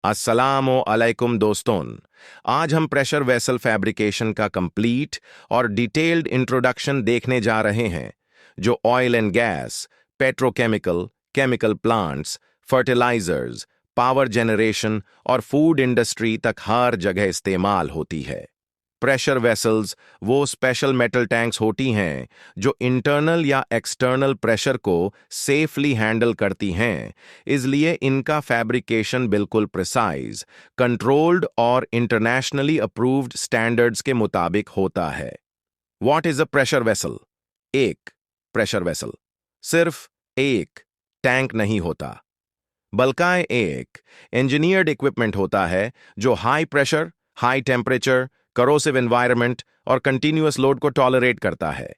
अस्सलामु अलैकुम दोस्तों। आज हम प्रेशर वेसल फैब्रिकेशन का कंप्लीट और डिटेल्ड इंट्रोडक्शन देखने जा रहे हैं, जो oil and gas, petrochemical, chemical plants, fertilisers, power generation और फूड इंडस्ट्री तक हर जगह इस्तेमाल होती है। प्रेशर वेसल्स वो स्पेशल मेटल टैंक्स होती हैं जो इंटरनल या एक्सटर्नल प्रेशर को सेफली हैंडल करती हैं, इसलिए इनका फैब्रिकेशन बिल्कुल प्रिसाइज, कंट्रोल्ड और इंटरनेशनली अप्रूव्ड स्टैंडर्ड्स के मुताबिक होता है। What is a pressure vessel? एक प्रेशर वेसल सिर्फ एक टैंक नहीं होता, बल्कि एक इंजीनियर्ड इक्विपमेंट होता है जो high pressure, high temperature, corrosive environment और कंटिन्यूअस लोड को टॉलरेट करता है।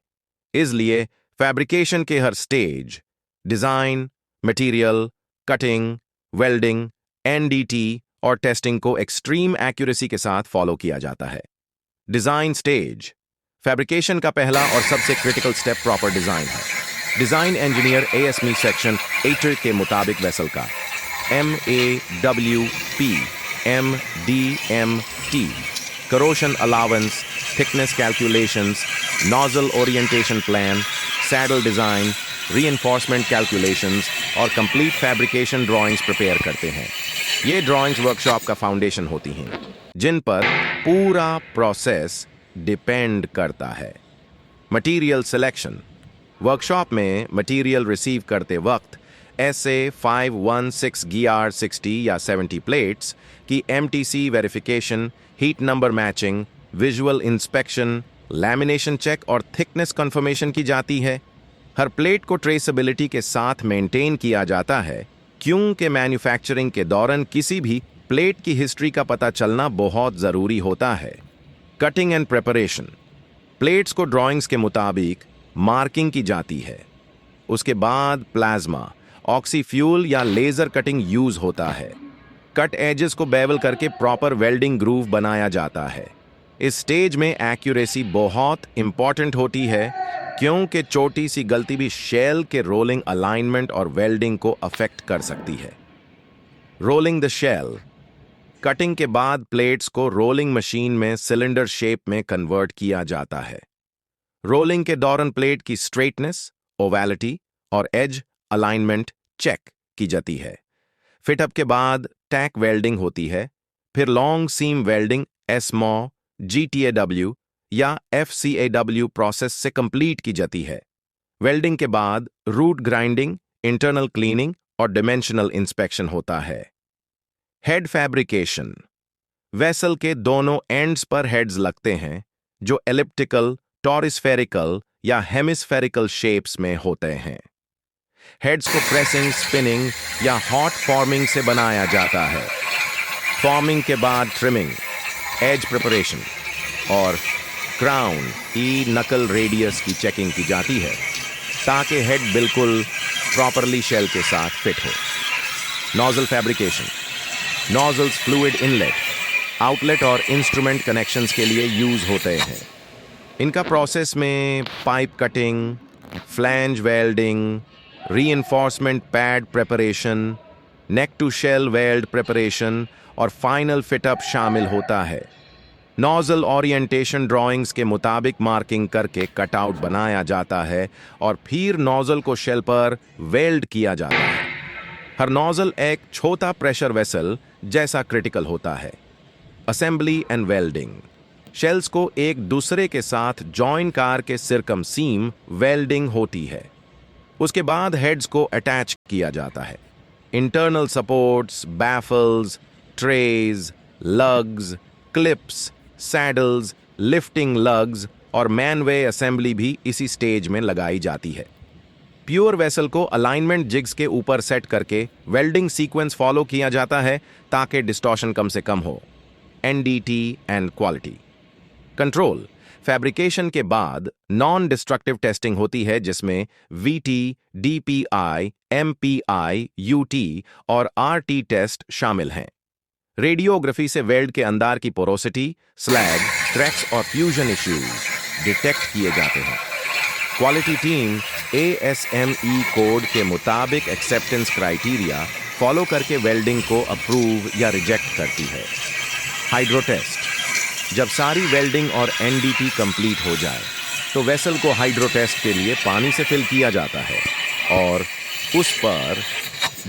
इसलिए फैब्रिकेशन के हर stage, design, material, cutting, welding, NDT और टेस्टिंग को एक्सट्रीम एक्यूरेसी के साथ फॉलो किया जाता है। डिजाइन स्टेज फैब्रिकेशन का पहला और सबसे क्रिटिकल स्टेप प्रॉपर डिजाइन है। डिजाइन इंजीनियर ASME सेक्शन 8 के मुताबिक वेसल का MAWP MDMT corrosion allowance, thickness calculations, nozzle orientation plan, saddle design, reinforcement calculations और complete fabrication drawings prepare करते हैं। ये drawings workshop का foundation होती हैं, जिन पर पूरा process depend करता है। Material selection वर्कशॉप में मटेरियल रिसीव करते वक्त SA516 GR60 या 70 प्लेट्स की MTC verification, heat number matching, visual inspection, lamination check और थिकनेस कंफर्मेशन की जाती है। हर प्लेट को ट्रेसेबिलिटी के साथ मेंटेन किया जाता है, क्योंकि मैन्युफैक्चरिंग के दौरान किसी भी प्लेट की हिस्ट्री का पता चलना बहुत ज़रूरी होता है। कटिंग एंड प्रिपरेशन प्लेट्स को ड्राइंग्स के मुताबिक मार्किंग की जाती है। उसके बाद प्लाज्मा, ऑक्सीफ्यूल या लेजर कटिंग यूज होता है। कट एजेस को बेवल करके प्रॉपर वेल्डिंग ग्रूव बनाया जाता है। इस स्टेज में एक्यूरेसी बहुत इंपॉर्टेंट होती है, क्योंकि छोटी सी गलती भी शेल के रोलिंग अलाइनमेंट और वेल्डिंग को अफेक्ट कर सकती है। रोलिंग द शेल कटिंग के बाद प्लेट्स को रोलिंग मशीन में सिलेंडर शेप में कन्वर्ट किया जाता है। रोलिंग के दौरान प्लेट की स्ट्रेटनेस, ओवैलिटी और एज अलाइनमेंट चेक की जाती है। फिटअप के बाद टैक वेल्डिंग होती है, फिर long seam welding SMAW, GTAW या FCAW प्रोसेस से कंप्लीट की जाती है। वेल्डिंग के बाद रूट ग्राइंडिंग, इंटरनल क्लीनिंग और डिमेंशनल इंस्पेक्शन होता है। हेड फैब्रिकेशन वेसल के दोनों एंड्स पर हेड्स लगते हैं, जो एलिप्टिकल, टॉरिस्फेरिकल या हेमिस्फेरिकल शेप्स में होते हैं। हेड्स को प्रेसिंग, स्पिनिंग या हॉट फॉर्मिंग से बनाया जाता है। फॉर्मिंग के बाद ट्रिमिंग, एज प्रिपरेशन और क्राउन नकल रेडियस की चेकिंग की जाती है, ताकि हेड बिल्कुल प्रॉपरली शेल के साथ फिट हो। Nozzle fabrication nozzles fluid inlet, outlet और इंस्ट्रूमेंट कनेक्शंस के लिए यूज होते हैं। इनका प्रोसेस में pipe cutting, flange welding, reinforcement pad preparation, neck to shell weld preparation और फाइनल फिटअप शामिल होता है। नोजल ओरिएंटेशन ड्राइंग्स के मुताबिक मार्किंग करके कटआउट बनाया जाता है और फिर नोजल को शेल पर वेल्ड किया जाता है। हर नोजल एक छोटा प्रेशर वेसल जैसा क्रिटिकल होता है। असेंबली एंड वेल्डिंग शेल्स को एक दूसरे के साथ जॉइन कार के सिरकमसीम वेल्डिंग होती है। उसके बाद हेड्स को अटैच किया जाता है। Internal supports, baffles, trays, lugs, clips, saddles, lifting lugs और मैनवे असेंबली भी इसी स्टेज में लगाई जाती है। प्योर वेसल को अलाइनमेंट जिग्स के ऊपर सेट करके वेल्डिंग सीक्वेंस फॉलो किया जाता है, ताकि डिस्टॉर्शन कम से कम हो। NDT and quality control fabrication के बाद नॉन डिस्ट्रक्टिव टेस्टिंग होती है, जिसमें VT, DPI, MPI, UT और RT टेस्ट शामिल हैं। रेडियोग्राफी से वेल्ड के अंदर की पोरोसिटी, स्लैग, क्रैक्स और फ्यूजन इश्यूज डिटेक्ट किए जाते हैं। क्वालिटी टीम ASME कोड के मुताबिक एक्सेप्टेंस क्राइटेरिया फॉलो करके वेल्डिंग को अप्रूव या रिजेक्ट करती है। हाइड्रो टेस्ट, जब सारी वेल्डिंग और एनडीटी कंप्लीट हो जाए तो वेसल को हाइड्रो टेस्ट के लिए पानी से फिल किया जाता है और उस पर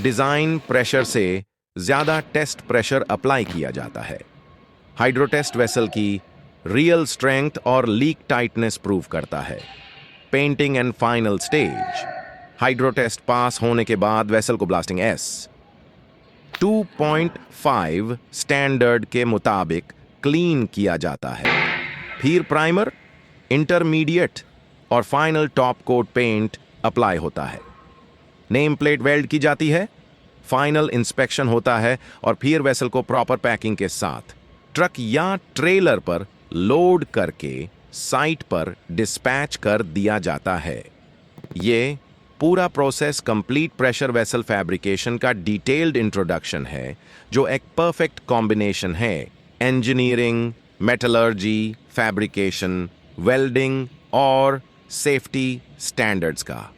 डिजाइन प्रेशर से ज्यादा टेस्ट प्रेशर अप्लाई किया जाता है। हाइड्रो टेस्ट वेसल की रियल स्ट्रेंथ और लीक टाइटनेस प्रूव करता है। Painting and final stage, hydro test pass होने के बाद वेसल को ब्लास्टिंग S 2.5 स्टैंडर्ड के मुताबिक क्लीन किया जाता है। फिर प्राइमर, इंटरमीडिएट और final top coat paint apply होता है। नेम प्लेट वेल्ड की जाती है, फाइनल इंस्पेक्शन होता है और फिर वेसल को प्रॉपर पैकिंग के साथ ट्रक या ट्रेलर पर लोड करके साइट पर डिस्पैच कर दिया जाता है। ये पूरा process complete pressure vessel fabrication का डिटेल्ड इंट्रोडक्शन है, जो एक परफेक्ट कॉम्बिनेशन है इंजीनियरिंग, मेटलर्जी, फैब्रिकेशन, वेल्डिंग और सेफ्टी स्टैंडर्ड्स का।